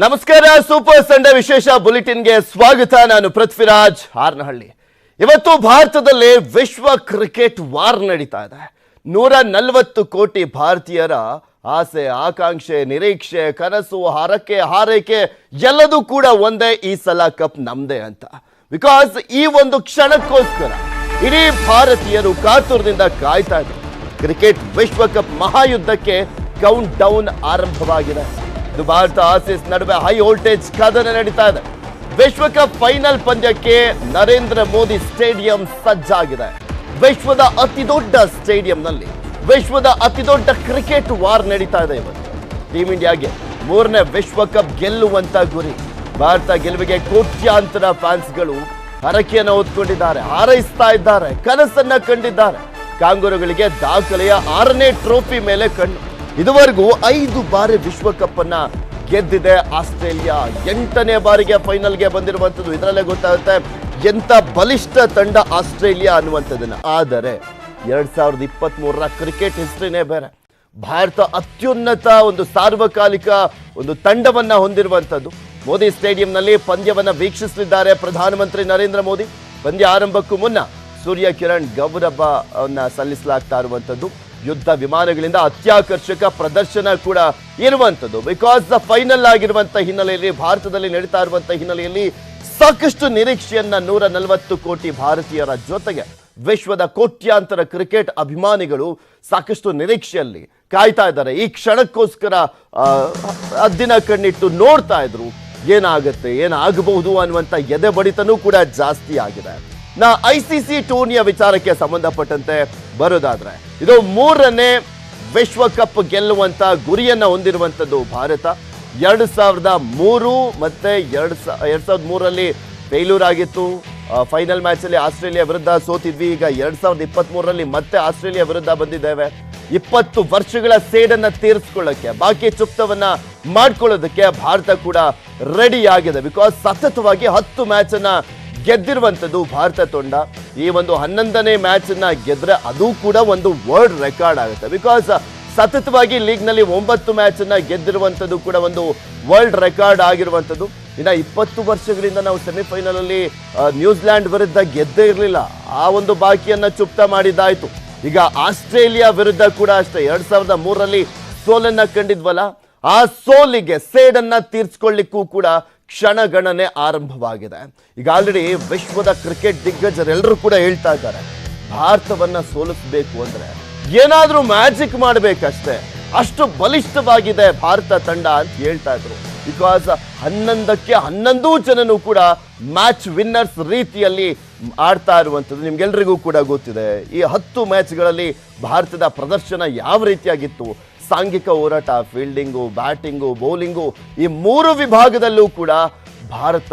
ನಮಸ್ಕಾರ. Super Sunday ವಿಶೇಷ ಬುಲೆಟಿನ್ಗೆ ಸ್ವಾಗತ. ನಾನು ಪೃಥ್ವಿರಾಜ್ ಹಾರ್ನಹಳ್ಳಿ. ಇವತ್ತು ಭಾರತದಲ್ಲಿ ವಿಶ್ವ ಕ್ರಿಕೆಟ್ ವಾರ್ ನಡೀತಾ ಇದೆ. 140 ಕೋಟಿ ಭಾರತೀಯರ ಆಸೆ, ಆಕಾಂಕ್ಷೆ, ನಿರೀಕ್ಷೆ, ಕನಸು, ಹಾರೈಕೆ ಎಲ್ಲದೂ ಕೂಡ ಒಂದೇ, ಈ ಸಲ ಕಪ್ ನಮ್ದೇ ಅಂತ. ಬಿಕಾಸ್ ಈ ಒಂದು ಕ್ಷಣಕ್ಕೋಸ್ಕರ ಇಡೀ ಭಾರತೀಯರು ಕಾತುರದಿಂದ ಕಾಯ್ತಾ ಇದ್ದಾರೆ. ಕ್ರಿಕೆಟ್ ವಿಶ್ವಕಪ್ ಮಹಾಯುದ್ಧಕ್ಕೆ ಕೌಂಟ್ ಡೌನ್ ಆರಂಭವಾಗಿದೆ. ಇದು ಭಾರತ ಆಸೀಸ್ ನಡುವೆ ಹೈ ವೋಲ್ಟೇಜ್ ಕದನ ನಡೀತಾ ಇದೆ. ವಿಶ್ವಕಪ್ ಫೈನಲ್ ಪಂದ್ಯಕ್ಕೆ ನರೇಂದ್ರ ಮೋದಿ ಸ್ಟೇಡಿಯಂ ಸಜ್ಜಾಗಿದೆ. ವಿಶ್ವದ ಅತಿ ದೊಡ್ಡ ಸ್ಟೇಡಿಯಂನಲ್ಲಿ ವಿಶ್ವದ ಅತಿ ದೊಡ್ಡ ಕ್ರಿಕೆಟ್ ವಾರ್ ನಡೀತಾ ಇದೆ. ಇವತ್ತು ಟೀಮ್ ಇಂಡಿಯಾಗೆ 3ನೇ ವಿಶ್ವಕಪ್ ಗೆಲ್ಲುವಂತ ಗುರಿ. ಭಾರತ ಗೆಲುವಿಗೆ ಕೋಟ್ಯಾಂತರ ಫ್ಯಾನ್ಸ್ಗಳು ಹರಕೆಯನ್ನು ಹೊತ್ಕೊಂಡಿದ್ದಾರೆ, ಹಾರೈಸ್ತಾ ಇದ್ದಾರೆ, ಕನಸನ್ನ ಕಂಡಿದ್ದಾರೆ. ಕಾಂಗೂರುಗಳಿಗೆ ದಾಖಲೆಯ 6ನೇ ಟ್ರೋಫಿ ಮೇಲೆ ಕಣ್ಣು. ಇದುವರೆಗೂ 5 ಬಾರಿ ವಿಶ್ವಕಪ್ ಅನ್ನ ಗೆದ್ದಿದೆ ಆಸ್ಟ್ರೇಲಿಯಾ. 8ನೇ ಬಾರಿಗೆ ಫೈನಲ್ಗೆ ಬಂದಿರುವಂಥದ್ದು. ಇದರಲ್ಲೇ ಗೊತ್ತಾಗುತ್ತೆ ಎಂತ ಬಲಿಷ್ಠ ತಂಡ ಆಸ್ಟ್ರೇಲಿಯಾ ಅನ್ನುವಂಥದ್ದನ್ನ. ಆದರೆ 2023ರ ಕ್ರಿಕೆಟ್ ಹಿಸ್ಟ್ರಿನೇ ಬೇರೆ. ಭಾರತ ಅತ್ಯುನ್ನತ ಒಂದು ಸಾರ್ವಕಾಲಿಕ ಒಂದು ತಂಡವನ್ನ ಹೊಂದಿರುವಂಥದ್ದು. ಮೋದಿ ಸ್ಟೇಡಿಯಂನಲ್ಲಿ ಪಂದ್ಯವನ್ನ ವೀಕ್ಷಿಸಲಿದ್ದಾರೆ ಪ್ರಧಾನಮಂತ್ರಿ ನರೇಂದ್ರ ಮೋದಿ. ಪಂದ್ಯ ಆರಂಭಕ್ಕೂ ಮುನ್ನ ಸೂರ್ಯ ಕಿರಣ್ ಗೌರವವನ್ನ ಸಲ್ಲಿಸಲಾಗ್ತಾ ಇರುವಂಥದ್ದು. ಯುದ್ಧ ವಿಮಾನಗಳಿಂದ ಅತ್ಯಾಕರ್ಷಕ ಪ್ರದರ್ಶನ ಕೂಡ ಇರುವಂಥದ್ದು. ಬಿಕಾಸ್ ಫೈನಲ್ ಆಗಿರುವಂಥ ಹಿನ್ನೆಲೆಯಲ್ಲಿ, ಭಾರತದಲ್ಲಿ ನಡೀತಾ ಇರುವಂಥ ಹಿನ್ನೆಲೆಯಲ್ಲಿ ಸಾಕಷ್ಟು ನಿರೀಕ್ಷೆಯನ್ನ 140 ಕೋಟಿ ಭಾರತೀಯರ ಜೊತೆಗೆ ವಿಶ್ವದ ಕೋಟ್ಯಾಂತರ ಕ್ರಿಕೆಟ್ ಅಭಿಮಾನಿಗಳು ಸಾಕಷ್ಟು ನಿರೀಕ್ಷೆಯಲ್ಲಿ ಕಾಯ್ತಾ ಇದ್ದಾರೆ. ಈ ಕ್ಷಣಕ್ಕೋಸ್ಕರ ಅದ್ದಿನ ಕಣ್ಣಿಟ್ಟು ನೋಡ್ತಾ ಇದ್ರು. ಏನಾಗುತ್ತೆ, ಏನಾಗಬಹುದು ಅನ್ನುವಂಥ ಎದೆ ಬಡಿತನೂ ಕೂಡ ಜಾಸ್ತಿ ಆಗಿದೆ. ICC ಟೂರ್ನಿಯ ವಿಚಾರಕ್ಕೆ ಸಂಬಂಧಪಟ್ಟಂತೆ ಬರೋದಾದ್ರೆ, ಇದು 3ನೇ ವಿಶ್ವಕಪ್ ಗೆಲ್ಲುವಂತ ಗುರಿಯನ್ನ ಹೊಂದಿರುವಂತದ್ದು ಭಾರತ. 2003 ಮತ್ತೆ 2003ರಲ್ಲಿ ಫೇಲ್ಯೂರ್ ಆಗಿತ್ತು. ಫೈನಲ್ ಮ್ಯಾಚ್ ಅಲ್ಲಿ ಆಸ್ಟ್ರೇಲಿಯಾ ವಿರುದ್ಧ ಸೋತಿದ್ವಿ. ಈಗ 2023ರಲ್ಲಿ ಮತ್ತೆ ಆಸ್ಟ್ರೇಲಿಯಾ ವಿರುದ್ಧ ಬಂದಿದ್ದೇವೆ. 20 ವರ್ಷಗಳ ಸೇಡನ್ನ ತೀರಿಸ್ಕೊಳ್ಳಕ್ಕೆ, ಬಾಕಿ ಚುಕ್ತವನ್ನ ಮಾಡ್ಕೊಳ್ಳೋದಕ್ಕೆ ಭಾರತ ಕೂಡ ರೆಡಿ ಆಗಿದೆ. ಬಿಕಾಸ್ ಸತತವಾಗಿ 10 ಮ್ಯಾಚ್ ಅನ್ನ ಗೆದ್ದಿರುವಂಥದ್ದು ಭಾರತ ತಂಡ. ಈ ಒಂದು 11ನೇ ಮ್ಯಾಚ್ ಅನ್ನ ಗೆದ್ರೆ ಅದು ಕೂಡ ಒಂದು ವರ್ಲ್ಡ್ ರೆಕಾರ್ಡ್ ಆಗುತ್ತೆ. ಬಿಕಾಸ್ ಸತತವಾಗಿ ಲೀಗ್ ನಲ್ಲಿ 9 ಮ್ಯಾಚ್ ಅನ್ನ ಗೆದ್ದಿರುವಂಥದ್ದು ಕೂಡ ಒಂದು ವರ್ಲ್ಡ್ ರೆಕಾರ್ಡ್ ಆಗಿರುವಂಥದ್ದು. ಇನ್ನು 20 ವರ್ಷಗಳಿಂದ ನಾವು ಸೆಮಿಫೈನಲ್ ಅಲ್ಲಿ ನ್ಯೂಜಿಲ್ಯಾಂಡ್ ವಿರುದ್ಧ ಗೆದ್ದೇ ಇರಲಿಲ್ಲ. ಆ ಒಂದು ಬಾಕಿಯನ್ನ ಚುಕ್ತ ಮಾಡಿದ್ದಾಯ್ತು. ಈಗ ಆಸ್ಟ್ರೇಲಿಯಾ ವಿರುದ್ಧ ಕೂಡ ಅಷ್ಟೇ 2003ರಲ್ಲಿ ಸೋಲನ್ನ ಕಂಡಿದ್ವಲ್ಲ, ಆ ಸೋಲಿಗೆ ಸೇಡನ್ನ ತೀರ್ಸ್ಕೊಳ್ಳಿಕ್ಕೂ ಕೂಡ ಕ್ಷಣಗಣನೆ ಆರಂಭವಾಗಿದೆ. ಈಗ ಆಲ್ರೆಡಿ ವಿಶ್ವದ ಕ್ರಿಕೆಟ್ ದಿಗ್ಗಜರೆಲ್ಲರೂ ಕೂಡ ಹೇಳ್ತಾ ಇದ್ದಾರೆ, ಭಾರತವನ್ನ ಸೋಲಿಸಬೇಕು ಅಂದ್ರೆ ಏನಾದ್ರೂ ಮ್ಯಾಜಿಕ್ ಮಾಡಬೇಕಷ್ಟೇ, ಅಷ್ಟು ಬಲಿಷ್ಠವಾಗಿದೆ ಭಾರತ ತಂಡ ಅಂತ ಹೇಳ್ತಾ ಇದ್ರು. ಬಿಕಾಸ್ 11ಕ್ಕೆ 11 ಜನನು ಕೂಡ ಮ್ಯಾಚ್ ವಿನ್ನರ್ಸ್ ರೀತಿಯಲ್ಲಿ ಆಡ್ತಾ ಇರುವಂಥದ್ದು ನಿಮ್ಗೆಲ್ರಿಗೂ ಕೂಡ ಗೊತ್ತಿದೆ. ಈ 10 ಮ್ಯಾಚ್ಗಳಲ್ಲಿ ಭಾರತದ ಪ್ರದರ್ಶನ ಯಾವ ರೀತಿಯಾಗಿತ್ತು. ಸಾಂಘಿಕ ಹೋರಾಟ, ಫೀಲ್ಡಿಂಗು, ಬ್ಯಾಟಿಂಗು, ಬೌಲಿಂಗು, ಈ 3 ವಿಭಾಗದಲ್ಲೂ ಕೂಡ ಭಾರತ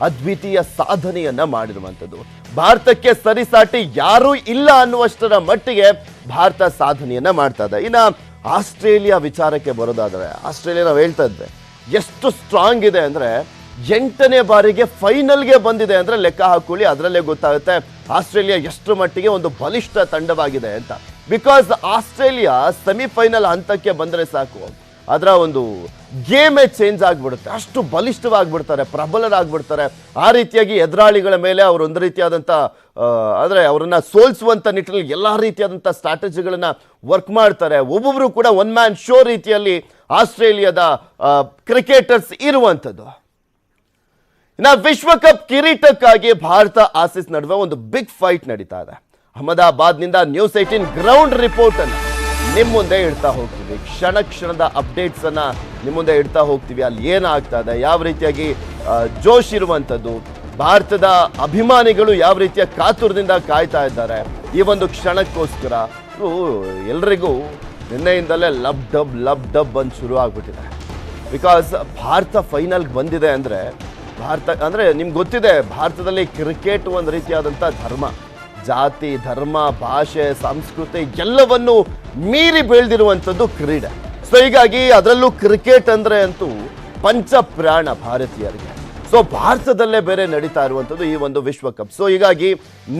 ಅದ್ವಿತೀಯ ಸಾಧನೆಯನ್ನ ಮಾಡಿರುವಂಥದ್ದು. ಭಾರತಕ್ಕೆ ಸರಿಸಾಟಿ ಯಾರೂ ಇಲ್ಲ ಅನ್ನುವಷ್ಟರ ಮಟ್ಟಿಗೆ ಭಾರತ ಸಾಧನೆಯನ್ನ ಮಾಡ್ತಾ ಇದೆ. ಇನ್ನು ಆಸ್ಟ್ರೇಲಿಯಾ ವಿಚಾರಕ್ಕೆ ಬರೋದಾದ್ರೆ, ಆಸ್ಟ್ರೇಲಿಯಾ ನಾವು ಹೇಳ್ತಾ ಇದ್ದೆ ಎಷ್ಟು ಸ್ಟ್ರಾಂಗ್ ಇದೆ ಅಂದ್ರೆ 8ನೇ ಬಾರಿಗೆ ಫೈನಲ್ಗೆ ಬಂದಿದೆ ಅಂದ್ರೆ ಲೆಕ್ಕ ಹಾಕೊಳ್ಳಿ. ಅದರಲ್ಲೇ ಗೊತ್ತಾಗುತ್ತೆ ಆಸ್ಟ್ರೇಲಿಯಾ ಎಷ್ಟು ಮಟ್ಟಿಗೆ ಒಂದು ಬಲಿಷ್ಠ ತಂಡವಾಗಿದೆ ಅಂತ. ಬಿಕಾಸ್ ಆಸ್ಟ್ರೇಲಿಯಾ ಸೆಮಿಫೈನಲ್ ಹಂತಕ್ಕೆ ಬಂದರೆ ಸಾಕು, ಅದರ ಒಂದು ಗೇಮೇ ಚೇಂಜ್ ಆಗಿಬಿಡುತ್ತೆ. ಅಷ್ಟು ಬಲಿಷ್ಠವಾಗಿಬಿಡ್ತಾರೆ, ಪ್ರಬಲರಾಗ್ಬಿಡ್ತಾರೆ. ಆ ರೀತಿಯಾಗಿ ಎದುರಾಳಿಗಳ ಮೇಲೆ ಅವರು ಒಂದು ರೀತಿಯಾದಂಥ ಅಂದರೆ ಅವರನ್ನು ಸೋಲಿಸುವಂಥ ನಿಟ್ಟಿನಲ್ಲಿ ಎಲ್ಲ ರೀತಿಯಾದಂಥ ಸ್ಟ್ರಾಟಜಿಗಳನ್ನು ವರ್ಕ್ ಮಾಡ್ತಾರೆ. ಒಬ್ಬೊಬ್ಬರು ಕೂಡ ಒನ್ ಮ್ಯಾನ್ ಶೋ ರೀತಿಯಲ್ಲಿ ಆಸ್ಟ್ರೇಲಿಯಾದ ಕ್ರಿಕೆಟರ್ಸ್ ಇರುವಂಥದ್ದು. ಇನ್ನು ವಿಶ್ವಕಪ್ ಕಿರೀಟಕ್ಕಾಗಿ ಭಾರತ ಆಸೀಸ್ ನಡುವೆ ಒಂದು ಬಿಗ್ ಫೈಟ್ ನಡೀತಾ ಇದೆ. ಅಹಮದಾಬಾದ್ನಿಂದ ನ್ಯೂಸ್ 18 ಗ್ರೌಂಡ್ ರಿಪೋರ್ಟ್ ಅನ್ನು ನಿಮ್ಮ ಮುಂದೆ ಇಡ್ತಾ ಹೋಗ್ತೀವಿ. ಕ್ಷಣದ ಅಪ್ಡೇಟ್ಸ್ ಅನ್ನ ನಿಮ್ಮ ಮುಂದೆ ಇಡ್ತಾ ಹೋಗ್ತೀವಿ. ಅಲ್ಲಿ ಏನಾಗ್ತಾ ಇದೆ, ಯಾವ ರೀತಿಯಾಗಿ ಜೋಶ್ ಇರುವಂಥದ್ದು, ಭಾರತದ ಅಭಿಮಾನಿಗಳು ಯಾವ ರೀತಿಯ ಕಾತುರದಿಂದ ಕಾಯ್ತಾ ಇದ್ದಾರೆ ಈ ಒಂದು ಕ್ಷಣಕ್ಕೋಸ್ಕರ. ಎಲ್ರಿಗೂ ನಿನ್ನೆಯಿಂದಲೇ ಲಬ್ ಡಬ್ ಅಂತ ಶುರು ಆಗ್ಬಿಟ್ಟಿದೆ. ಬಿಕಾಸ್ ಭಾರತ ಫೈನಲ್ಗೆ ಬಂದಿದೆ ಅಂದರೆ, ಭಾರತ ಅಂದರೆ ನಿಮ್ಗೆ ಗೊತ್ತಿದೆ ಭಾರತದಲ್ಲಿ ಕ್ರಿಕೆಟ್ ಒಂದು ರೀತಿಯಾದಂಥ ಧರ್ಮ, ಜಾತಿ, ಧರ್ಮ, ಭಾಷೆ, ಸಂಸ್ಕೃತಿ ಎಲ್ಲವನ್ನು ಮೀರಿ ಬೆಳೆದಿರುವಂಥದ್ದು ಕ್ರೀಡೆ. ಸೊ ಹೀಗಾಗಿ ಅದರಲ್ಲೂ ಕ್ರಿಕೆಟ್ ಅಂದರೆ ಅಂತೂ ಪಂಚಪ್ರಾಣ ಭಾರತೀಯರಿಗೆ. ಸೊ ಭಾರತದಲ್ಲೇ ಬೇರೆ ನಡೀತಾ ಇರುವಂಥದ್ದು ಈ ಒಂದು ವಿಶ್ವಕಪ್. ಸೊ ಹೀಗಾಗಿ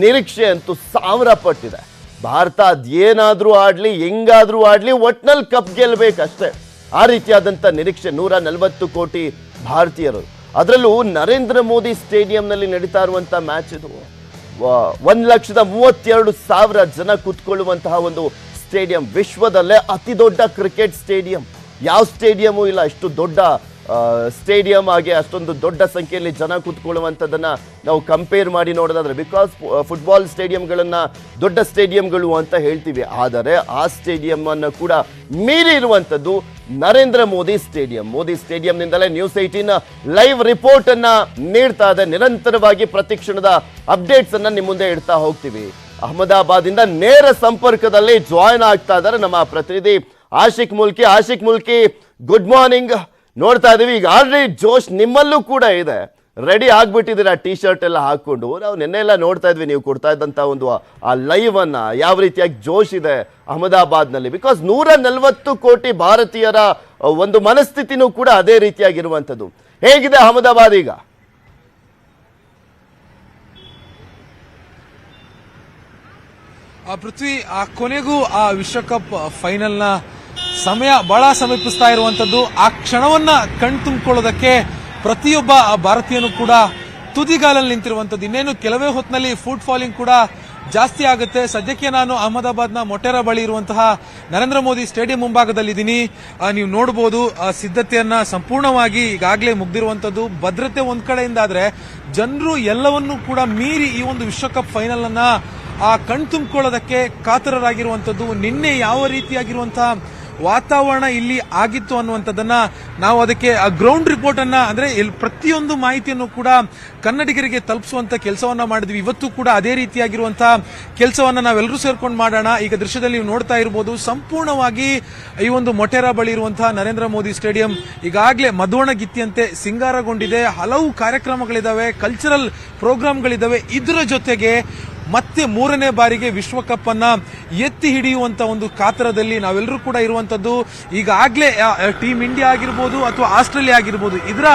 ನಿರೀಕ್ಷೆ ಅಂತೂ 1000 ಪಟ್ಟಿದೆ. ಭಾರತ ಅದೇನಾದರೂ ಆಡಲಿ, ಹೆಂಗಾದರೂ ಆಡಲಿ, ಒಟ್ನಲ್ಲಿ ಕಪ್ ಗೆಲ್ಲಬೇಕಷ್ಟೇ. ಆ ರೀತಿಯಾದಂಥ ನಿರೀಕ್ಷೆ 140 ಕೋಟಿ ಭಾರತೀಯರು. ಅದರಲ್ಲೂ ನರೇಂದ್ರ ಮೋದಿ ಸ್ಟೇಡಿಯಂನಲ್ಲಿ ನಡೀತಾ ಇರುವಂತಹ ಮ್ಯಾಚ್ ಇದು. 1,32,000 ಜನ ಕೂತ್ಕೊಳ್ಳುವಂತಹ ಒಂದು ಸ್ಟೇಡಿಯಂ, ವಿಶ್ವದಲ್ಲೇ ಅತಿ ದೊಡ್ಡ ಕ್ರಿಕೆಟ್ ಸ್ಟೇಡಿಯಂ. ಯಾವ ಸ್ಟೇಡಿಯಮೂ ಇಲ್ಲ ಅಷ್ಟು ದೊಡ್ಡ ಸ್ಟೇಡಿಯಂ ಆಗಿ ಅಷ್ಟೊಂದು ದೊಡ್ಡ ಸಂಖ್ಯೆಯಲ್ಲಿ ಜನ ಕೂತ್ಕೊಳ್ಳುವಂಥದ್ದನ್ನು ನಾವು ಕಂಪೇರ್ ಮಾಡಿ ನೋಡೋದಾದ್ರೆ, ಬಿಕಾಸ್ ಫುಟ್ಬಾಲ್ ಸ್ಟೇಡಿಯಂಗಳನ್ನು ದೊಡ್ಡ ಸ್ಟೇಡಿಯಂಗಳು ಅಂತ ಹೇಳ್ತೀವಿ, ಆದರೆ ಆ ಸ್ಟೇಡಿಯಂ ಕೂಡ ಮೀರಿ ಇರುವಂಥದ್ದು ನರೇಂದ್ರ ಮೋದಿ ಸ್ಟೇಡಿಯಂ. ಮೋದಿ ಸ್ಟೇಡಿಯಂನಿಂದಲೇ ನ್ಯೂಸ್ 18 ಲೈವ್ ರಿಪೋರ್ಟ್ ಅನ್ನ ನೀಡ್ತಾ ಇದೆ. ನಿರಂತರವಾಗಿ ಪ್ರತಿಕ್ಷಣದ ಅಪ್ಡೇಟ್ಸ್ ಅನ್ನ ನಿಮ್ಮ ಮುಂದೆ ಇಡ್ತಾ ಹೋಗ್ತೀವಿ. ಅಹಮದಾಬಾದ್ ಇಂದ ನೇರ ಸಂಪರ್ಕದಲ್ಲಿ ಜಾಯಿನ್ ಆಗ್ತಾ ಇದ್ದಾರೆ ನಮ್ಮ ಪ್ರತಿನಿಧಿ ಆಶಿಕ್ ಮುಲ್ಕಿ. Good morning. ನೋಡ್ತಾ ಇದೀವಿ ಈಗ ಆಲ್ರೆಡಿ ಜೋಶ್ ನಿಮ್ಮಲ್ಲೂ ಕೂಡ ಇದೆ, ರೆಡಿ ಆಗ್ಬಿಟ್ಟಿದ್ದೀರಾ ಟೀ ಶರ್ಟ್ ಎಲ್ಲ ಹಾಕೊಂಡು. ನಾವು ನಿನ್ನೆ ಎಲ್ಲ ನೋಡ್ತಾ ಇದ್ವಿ ನೀವು ಕೊಡ್ತಾ ಇದ್ದಂಥ ಒಂದು ಆ ಲೈವ್ ಅನ್ನ, ಯಾವ ರೀತಿಯಾಗಿ ಜೋಶ್ ಇದೆ ಅಹಮದಾಬಾದ್ನಲ್ಲಿ. ಬಿಕಾಸ್ 140 ಕೋಟಿ ಭಾರತೀಯರ ಒಂದು ಮನಸ್ಥಿತಿನೂ ಕೂಡ ಅದೇ ರೀತಿಯಾಗಿರುವಂಥದ್ದು. ಹೇಗಿದೆ ಅಹಮದಾಬಾದ್ ಈಗ? ಪೃಥ್ವಿ, ಕೊನೆಗೂ ಆ ವಿಶ್ವಕಪ್ ಫೈನಲ್ನ ಸಮಯ ಬಹಳ ಸಮೀಪಿಸ್ತಾ ಇರುವಂತದ್ದು. ಆ ಕ್ಷಣವನ್ನ ಕಣ್ತುಂಬಿಕೊಳ್ಳೋದಕ್ಕೆ ಪ್ರತಿಯೊಬ್ಬ ಭಾರತೀಯನು ಕೂಡ ತುದಿಗಾಲಲ್ಲಿ ನಿಂತಿರುವಂತದ್ದು. ಇನ್ನೇನು ಕೆಲವೇ ಹೊತ್ತಿನಲ್ಲಿ ಫುಟ್ ಫಾಲಿಂಗ್ ಕೂಡ ಜಾಸ್ತಿ ಆಗುತ್ತೆ. ಸದ್ಯಕ್ಕೆ ನಾನು ಅಹಮದಾಬಾದ್ನ ಮೊಟೆರಾ ಬಳಿ ಇರುವಂತಹ ನರೇಂದ್ರ ಮೋದಿ ಸ್ಟೇಡಿಯಂ ಮುಂಭಾಗದಲ್ಲಿದ್ದೀನಿ. ನೀವು ನೋಡಬಹುದು ಸಿದ್ಧತೆಯನ್ನ ಸಂಪೂರ್ಣವಾಗಿ ಈಗಾಗಲೇ ಮುಗ್ದಿರುವಂತದ್ದು. ಭದ್ರತೆ ಒಂದ್ ಕಡೆಯಿಂದ ಆದ್ರೆ ಜನರು ಎಲ್ಲವನ್ನೂ ಕೂಡ ಮೀರಿ ಈ ಒಂದು ವಿಶ್ವಕಪ್ ಫೈನಲ್ ಅನ್ನ ಕಣ್ತುಂಬಿಕೊಳ್ಳೋದಕ್ಕೆ ಕಾತರರಾಗಿರುವಂತದ್ದು. ನಿನ್ನೆ ಯಾವ ರೀತಿಯಾಗಿರುವಂತಹ ವಾತಾವರಣ ಇಲ್ಲಿ ಆಗಿತ್ತು ಅನ್ನುವಂಥದ್ದನ್ನ ನಾವು ಅದಕ್ಕೆ ಗ್ರೌಂಡ್ ರಿಪೋರ್ಟ್ ಅನ್ನ ಅಂದ್ರೆ ಪ್ರತಿಯೊಂದು ಮಾಹಿತಿಯನ್ನು ಕೂಡ ಕನ್ನಡಿಗರಿಗೆ ತಲುಪಿಸುವಂತ ಕೆಲಸವನ್ನ ಮಾಡಿದ್ವಿ. ಇವತ್ತು ಕೂಡ ಅದೇ ರೀತಿಯಾಗಿರುವಂತಹ ಕೆಲಸವನ್ನ ನಾವೆಲ್ಲರೂ ಸೇರ್ಕೊಂಡು ಮಾಡೋಣ. ಈಗ ದೃಶ್ಯದಲ್ಲಿ ನೀವು ನೋಡ್ತಾ ಇರಬಹುದು, ಸಂಪೂರ್ಣವಾಗಿ ಈ ಒಂದು ಮೊಟೆರಾ ಬಳಿ ಇರುವಂತಹ ನರೇಂದ್ರ ಮೋದಿ ಸ್ಟೇಡಿಯಂ ಈಗಾಗಲೇ ಮಧುವಣಗಿತ್ತಿಯಂತೆ ಸಿಂಗಾರಗೊಂಡಿದೆ. ಹಲವು ಕಾರ್ಯಕ್ರಮಗಳಿದಾವೆ, ಕಲ್ಚರಲ್ ಪ್ರೋಗ್ರಾಂಗಳಿದಾವೆ. ಇದರ ಜೊತೆಗೆ ಮತ್ತೆ 3ನೇ ಬಾರಿಗೆ ವಿಶ್ವಕಪ್ ಅನ್ನ ಎತ್ತಿ ಹಿಡಿಯುವಂತ ಒಂದು ಕಾತರದಲ್ಲಿ ನಾವೆಲ್ಲರೂ ಕೂಡ ಇರುವಂತದ್ದು. ಈಗಾಗಲೇ ಟೀಮ್ ಇಂಡಿಯಾ ಆಗಿರ್ಬೋದು ಅಥವಾ ಆಸ್ಟ್ರೇಲಿಯಾ ಆಗಿರ್ಬೋದು, ಇದರ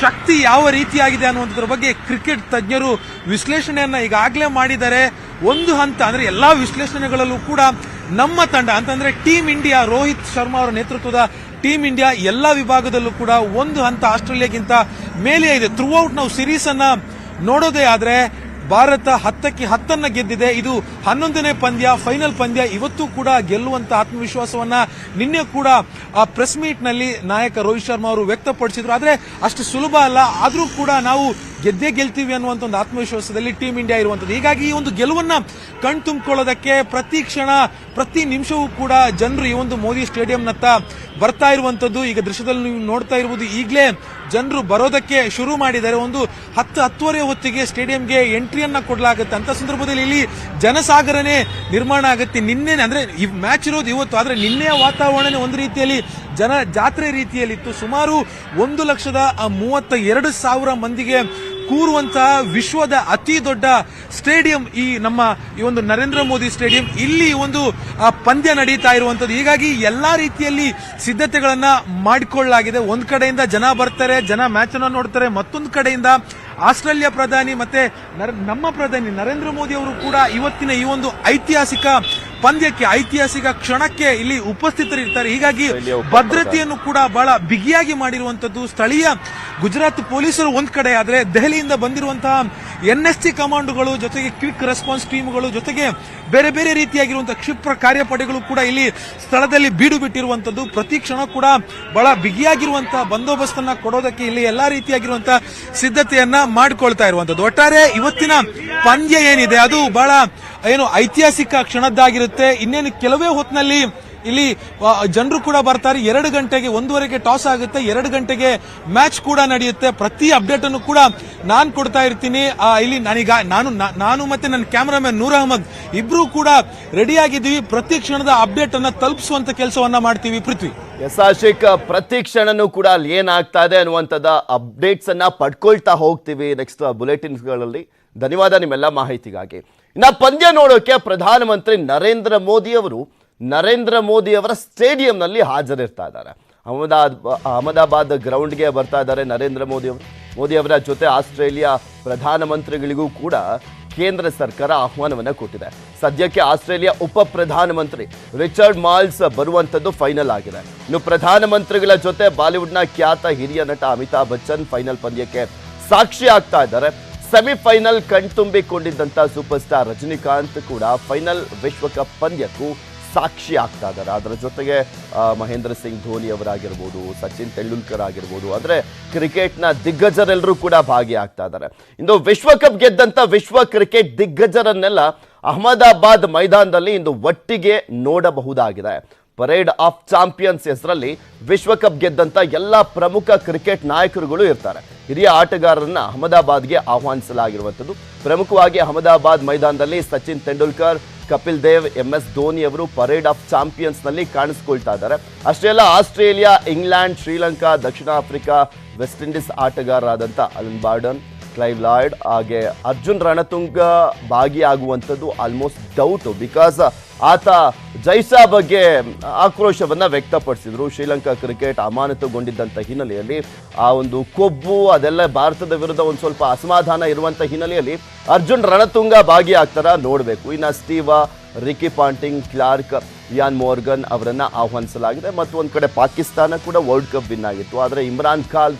ಶಕ್ತಿ ಯಾವ ರೀತಿಯಾಗಿದೆ ಅನ್ನುವಂಥದ್ರ ಬಗ್ಗೆ ಕ್ರಿಕೆಟ್ ತಜ್ಞರು ವಿಶ್ಲೇಷಣೆಯನ್ನ ಈಗಾಗಲೇ ಮಾಡಿದ್ದಾರೆ. ಒಂದು ಹಂತ ಅಂದ್ರೆ ಎಲ್ಲಾ ವಿಶ್ಲೇಷಣೆಗಳಲ್ಲೂ ಕೂಡ ನಮ್ಮ ತಂಡ ಅಂತಂದ್ರೆ ಟೀಮ್ ಇಂಡಿಯಾ, ರೋಹಿತ್ ಶರ್ಮಾ ಅವರ ನೇತೃತ್ವದ ಟೀಮ್ ಇಂಡಿಯಾ ಎಲ್ಲಾ ವಿಭಾಗದಲ್ಲೂ ಕೂಡ ಒಂದು ಹಂತ ಆಸ್ಟ್ರೇಲಿಯಾಗಿಂತ ಮೇಲೆ ಇದೆ. ಥ್ರೂ ಔಟ್ ನಾವು ಸಿರೀಸ್ ಅನ್ನ ನೋಡೋದೇ ಆದ್ರೆ ಭಾರತ 10ಕ್ಕೆ 10 ಗೆದ್ದಿದೆ. ಇದು 11ನೇ ಪಂದ್ಯ, ಫೈನಲ್ ಪಂದ್ಯ. ಇವತ್ತು ಕೂಡ ಗೆಲ್ಲುವಂತ ಆತ್ಮವಿಶ್ವಾಸವನ್ನ ನಿನ್ನೆ ಕೂಡ ಆ ಪ್ರೆಸ್ ಮೀಟ್ ನಲ್ಲಿ ನಾಯಕ ರೋಹಿತ್ ಶರ್ಮಾ ಅವರು ವ್ಯಕ್ತಪಡಿಸಿದ್ರು. ಆದ್ರೆ ಅಷ್ಟು ಸುಲಭ ಅಲ್ಲ, ಆದ್ರೂ ಕೂಡ ನಾವು ಗೆದ್ದೇ ಗೆಲ್ತೀವಿ ಅನ್ನುವಂತ ಒಂದು ಆತ್ಮವಿಶ್ವಾಸದಲ್ಲಿ ಟೀಮ್ ಇಂಡಿಯಾ ಇರುವಂತದ್ದು. ಹೀಗಾಗಿ ಈ ಒಂದು ಗೆಲುವನ್ನ ಕಣ್ತುಂಬಿಕೊಳ್ಳೋದಕ್ಕೆ ಪ್ರತಿ ಕ್ಷಣ ಪ್ರತಿ ನಿಮಿಷವೂ ಕೂಡ ಜನರು ಈ ಒಂದು ಮೋದಿ ಸ್ಟೇಡಿಯಂನತ್ತ ಬರ್ತಾ ಇರುವಂತದ್ದು. ಈಗ ದೃಶ್ಯದಲ್ಲಿ ನೀವು ನೋಡ್ತಾ ಇರಬಹುದು, ಈಗಲೇ ಜನರು ಬರೋದಕ್ಕೆ ಶುರು ಮಾಡಿದ್ದಾರೆ. ಒಂದು 10-10:30 ಹೊತ್ತಿಗೆ ಸ್ಟೇಡಿಯಂಗೆ ಎಂಟ್ರಿಯನ್ನ ಕೊಡಲಾಗುತ್ತೆ. ಅಂತ ಸಂದರ್ಭದಲ್ಲಿ ಇಲ್ಲಿ ಜನಸಾಗರನೇ ನಿರ್ಮಾಣ ಆಗುತ್ತೆ. ನಿನ್ನೆ ಅಂದ್ರೆ ಈ ಮ್ಯಾಚ್ ಇರೋದು ಇವತ್ತು, ಆದ್ರೆ ನಿನ್ನೆಯ ವಾತಾವರಣ ಒಂದು ರೀತಿಯಲ್ಲಿ ಜನ ಜಾತ್ರೆ ರೀತಿಯಲ್ಲಿತ್ತು. ಸುಮಾರು 1,32,000 ಮಂದಿಗೆ ಕೂರುವಂತಹ ವಿಶ್ವದ ಅತಿ ದೊಡ್ಡ ಸ್ಟೇಡಿಯಂ ಈ ನಮ್ಮ ಈ ಒಂದು ನರೇಂದ್ರ ಮೋದಿ ಸ್ಟೇಡಿಯಂ. ಇಲ್ಲಿ ಒಂದು ಪಂದ್ಯ ನಡೀತಾ ಇರುವಂತದ್ದು. ಹೀಗಾಗಿ ಎಲ್ಲಾ ರೀತಿಯಲ್ಲಿ ಸಿದ್ಧತೆಗಳನ್ನ ಮಾಡಿಕೊಳ್ಳಲಾಗಿದೆ. ಒಂದ್ ಕಡೆಯಿಂದ ಜನ ಬರ್ತಾರೆ, ಜನ ಮ್ಯಾಚ್ ಅನ್ನು ನೋಡ್ತಾರೆ. ಮತ್ತೊಂದು ಕಡೆಯಿಂದ ಆಸ್ಟ್ರೇಲಿಯಾ ಪ್ರಧಾನಿ ಮತ್ತೆ ನಮ್ಮ ಪ್ರಧಾನಿ ನರೇಂದ್ರ ಮೋದಿ ಅವರು ಕೂಡ ಇವತ್ತಿನ ಈ ಒಂದು ಐತಿಹಾಸಿಕ ಪಂದ್ಯಕ್ಕೆ, ಐತಿಹಾಸಿಕ ಕ್ಷಣಕ್ಕೆ ಇಲ್ಲಿ ಉಪಸ್ಥಿತರಿರ್ತಾರೆ. ಹೀಗಾಗಿ ಭದ್ರತೆಯನ್ನು ಕೂಡ ಬಹಳ ಬಿಗಿಯಾಗಿ ಮಾಡಿರುವಂತದ್ದು. ಸ್ಥಳೀಯ ಗುಜರಾತ್ ಪೊಲೀಸರು ಒಂದ್ ಕಡೆ ಆದ್ರೆ ದೆಹಲಿಯಿಂದ ಬಂದಿರುವಂತಹ NSC ಕಮಾಂಡೋಗಳು, ಜೊತೆಗೆ ಕ್ವಿಕ್ ರೆಸ್ಪಾನ್ಸ್ ಟೀಮ್ಗಳು, ಜೊತೆಗೆ ಬೇರೆ ಬೇರೆ ರೀತಿಯಾಗಿರುವಂತಹ ಕ್ಷಿಪ್ರ ಕಾರ್ಯಪಡೆಗಳು ಕೂಡ ಇಲ್ಲಿ ಸ್ಥಳದಲ್ಲಿ ಬೀಡು ಬಿಟ್ಟಿರುವಂತದ್ದು. ಪ್ರತಿ ಕ್ಷಣ ಕೂಡ ಬಹಳ ಬಿಗಿಯಾಗಿರುವಂತಹ ಬಂದೋಬಸ್ತನ್ನ ಕೊಡೋದಕ್ಕೆ ಇಲ್ಲಿ ಎಲ್ಲಾ ರೀತಿಯಾಗಿರುವಂತಹ ಸಿದ್ಧತೆಯನ್ನ ಮಾಡಿಕೊಳ್ತಾ ಇರುವಂತದ್ದು. ಒಟ್ಟಾರೆ ಇವತ್ತಿನ ಪಂದ್ಯ ಏನಿದೆ ಅದು ಬಹಳ ಐತಿಹಾಸಿಕ ಕ್ಷಣದ್ದಾಗಿರುತ್ತೆ. ಇನ್ನೇನು ಕೆಲವೇ ಹೊತ್ತಿನಲ್ಲಿ ಇಲ್ಲಿ ಜನರು ಕೂಡ ಬರ್ತಾರೆ. 2 ಗಂಟೆಗೆ 1:15ಗೆ ಟಾಸ್ ಆಗುತ್ತೆ, 2 ಗಂಟೆಗೆ ಮ್ಯಾಚ್ ಕೂಡ ನಡೆಯುತ್ತೆ. ಪ್ರತಿ ಅಪ್ಡೇಟ್ ಅನ್ನು ಕೂಡ ನಾನು ಕೊಡ್ತಾ ಇರ್ತೀನಿ. ಇಲ್ಲಿ ನಾನು ಮತ್ತೆ ನನ್ನ ಕ್ಯಾಮರಾಮನ್ ನೂರ್ ಅಹಮದ್ ಇಬ್ರು ಕೂಡ ರೆಡಿ ಆಗಿದ್ದೀವಿ. ಪ್ರತಿ ಕ್ಷಣದ ಅಪ್ಡೇಟ್ ಅನ್ನ ತಲುಪಿಸುವಂತ ಕೆಲಸವನ್ನ ಮಾಡ್ತೀವಿ. ಪೃಥ್ವಿ, ಆಶಿಕ್, ಪ್ರತಿ ಕ್ಷಣನೂ ಕೂಡ ಅಲ್ಲಿ ಏನಾಗ್ತಾ ಇದೆ ಅನ್ನುವಂಥದ್ದು ಅಪ್ಡೇಟ್ಸ್ ಅನ್ನ ಪಡ್ಕೊಳ್ತಾ ಹೋಗ್ತೀವಿ ನೆಕ್ಸ್ಟ್ ಬುಲೆಟಿನ್ಸ್ಗಳಲ್ಲಿ. ಧನ್ಯವಾದ ನಿಮ್ಮೆಲ್ಲ ಮಾಹಿತಿಗಾಗಿ. ಇನ್ನ ಪಂದ್ಯ ನೋಡೋಕೆ ಪ್ರಧಾನಮಂತ್ರಿ ನರೇಂದ್ರ ಮೋದಿ ಅವರ ಸ್ಟೇಡಿಯಂನಲ್ಲಿ ಹಾಜರಿರ್ತಾ ಇದ್ದಾರೆ. ಅಹಮದಾಬಾದ್ ಗ್ರೌಂಡ್ಗೆ ಬರ್ತಾ ಇದ್ದಾರೆ ನರೇಂದ್ರ ಮೋದಿ ಅವರ ಜೊತೆ ಆಸ್ಟ್ರೇಲಿಯಾ ಪ್ರಧಾನಮಂತ್ರಿಗಳಿಗೂ ಕೂಡ ಕೇಂದ್ರ ಸರ್ಕಾರ ಆಹ್ವಾನವನ್ನ ಕೊಟ್ಟಿದೆ. ಸದ್ಯಕ್ಕೆ ಆಸ್ಟ್ರೇಲಿಯಾ ಉಪ ಪ್ರಧಾನಮಂತ್ರಿ ರಿಚರ್ಡ್ ಮಾಲ್ಸ್ ಬರುವಂತದ್ದು ಫೈನಲ್ ಆಗಿದೆ. ಇನ್ನು ಪ್ರಧಾನಮಂತ್ರಿಗಳ ಜೊತೆ ಬಾಲಿವುಡ್ನ ಖ್ಯಾತ ಹಿರಿಯ ನಟ ಅಮಿತಾಬ್ ಬಚ್ಚನ್ ಫೈನಲ್ ಪಂದ್ಯಕ್ಕೆ ಸಾಕ್ಷಿ ಆಗ್ತಾ ಇದ್ದಾರೆ. ಸೆಮಿಫೈನಲ್ ಕಣ್ತುಂಬಿಕೊಂಡಿದ್ದಂತ ಸೂಪರ್ ಸ್ಟಾರ್ ರಜನಿಕಾಂತ್ ಕೂಡ ಫೈನಲ್ ವಿಶ್ವಕಪ್ ಪಂದ್ಯಕ್ಕೂ ಸಾಕ್ಷಿ ಆಗ್ತಾ ಇದ್ದಾರೆ. ಅದರ ಜೊತೆಗೆ ಮಹೇಂದ್ರ ಸಿಂಗ್ ಧೋನಿ ಅವರಾಗಿರ್ಬೋದು, ಸಚಿನ್ ತೆಂಡೂಲ್ಕರ್ ಆಗಿರ್ಬೋದು, ಅಂದ್ರೆ ಕ್ರಿಕೆಟ್ನ ದಿಗ್ಗಜರೆಲ್ಲರೂ ಕೂಡ ಭಾಗಿಯಾಗ್ತಾ ಇದ್ದಾರೆ. ಇಂದು ವಿಶ್ವಕಪ್ ಗೆದ್ದಂತ ವಿಶ್ವ ಕ್ರಿಕೆಟ್ ದಿಗ್ಗಜರನ್ನೆಲ್ಲ ಅಹಮದಾಬಾದ್ ಮೈದಾನದಲ್ಲಿ ಇಂದು ಒಟ್ಟಿಗೆ ನೋಡಬಹುದಾಗಿದೆ. ಪರೇಡ್ ಆಫ್ ಚಾಂಪಿಯನ್ಸ್ ಹೆಸರಲ್ಲಿ ವಿಶ್ವಕಪ್ ಗೆದ್ದಂತ ಎಲ್ಲ ಪ್ರಮುಖ ಕ್ರಿಕೆಟ್ ನಾಯಕರುಗಳು ಇರ್ತಾರೆ. ಹಿರಿಯ ಆಟಗಾರರನ್ನ ಅಹಮದಾಬಾದ್ಗೆ ಆಹ್ವಾನಿಸಲಾಗಿರುವಂಥದ್ದು. ಪ್ರಮುಖವಾಗಿ ಅಹಮದಾಬಾದ್ ಮೈದಾನದಲ್ಲಿ ಸಚಿನ್ ತೆಂಡೂಲ್ಕರ್, ಕಪಿಲ್ ದೇವ್, MS ಧೋನಿ ಅವರು ಪರೇಡ್ ಆಫ್ ಚಾಂಪಿಯನ್ಸ್ ನಲ್ಲಿ ಕಾಣಿಸ್ಕೊಳ್ತಾ ಇದ್ದಾರೆ. ಅಷ್ಟೇ ಅಲ್ಲ, ಆಸ್ಟ್ರೇಲಿಯಾ, ಇಂಗ್ಲೆಂಡ್, ಶ್ರೀಲಂಕಾ, ದಕ್ಷಿಣ ಆಫ್ರಿಕಾ, ವೆಸ್ಟ್ ಇಂಡೀಸ್ ಆಟಗಾರರಾದಂಥ ಅಲನ್ ಬಾರ್ಡನ್, ಕ್ಲೈವ್ ಲಾಯ್ಡ್ ಹಾಗೆ ಅರ್ಜುನ್ ರಣತುಂಗ ಭಾಗಿಯಾಗುವಂಥದ್ದು ಆಲ್ಮೋಸ್ಟ್ ಡೌಟು. ಬಿಕಾಸ್ ಆತ ಜೈಸಾ ಬಗ್ಗೆ ಆಕ್ರೋಶವನ್ನ ವ್ಯಕ್ತಪಡಿಸಿದ್ರು. ಶ್ರೀಲಂಕಾ ಕ್ರಿಕೆಟ್ ಅಮಾನತುಗೊಂಡಿದ್ದಂಥ ಹಿನ್ನೆಲೆಯಲ್ಲಿ ಆ ಒಂದು ಕೊಬ್ಬು ಅದೆಲ್ಲ ಭಾರತದ ವಿರುದ್ಧ ಒಂದು ಸ್ವಲ್ಪ ಅಸಮಾಧಾನ ಇರುವಂಥ ಹಿನ್ನೆಲೆಯಲ್ಲಿ ಅರ್ಜುನ್ ರಣತುಂಗ ಭಾಗಿಯಾಗ್ತಾರ ನೋಡಬೇಕು. ಇನ್ನು Steve Waugh, Ricky Ponting, Clarke, Ian Morgan ಅವರನ್ನ ಆಹ್ವಾನಿಸಲಾಗಿದೆ. ಮತ್ತು ಒಂದು ಕಡೆ ಪಾಕಿಸ್ತಾನ ಕೂಡ ವರ್ಲ್ಡ್ ಕಪ್ ವಿನ್ ಆಗಿತ್ತು. ಆದರೆ ಇಮ್ರಾನ್ ಖಾನ್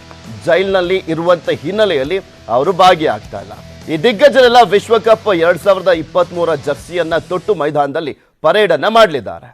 ಜೈಲ್ನಲ್ಲಿ ಇರುವಂಥ ಹಿನ್ನೆಲೆಯಲ್ಲಿ ಅವರು ಭಾಗಿಯಾಗ್ತಾ ಇಲ್ಲ. ಈ ದಿಗ್ಗಜರೆಲ್ಲ ವಿಶ್ವಕಪ್ 2023 ಜರ್ಸಿಯನ್ನ ತೊಟ್ಟು ಮೈದಾನದಲ್ಲಿ ಪರೇಡ್ ಅನ್ನ ಮಾಡಲಿದ್ದಾರೆ.